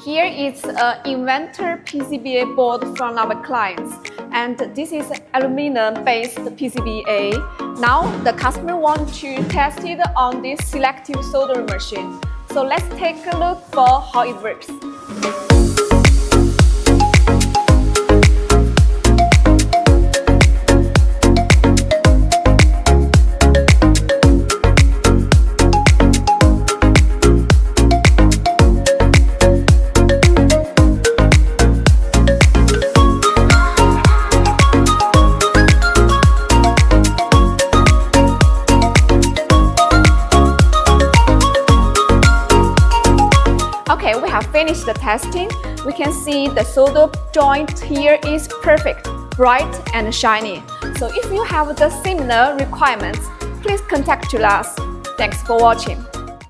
Here is an inventor PCBA board from our clients, and this is aluminum-based PCBA. Now the customer wants to test it on this selective soldering machine. So let's take a look for how it works. Okay, we have finished the testing. We can see the solder joint here is perfect, bright and shiny. So if you have the similar requirements, please contact us. Thanks for watching.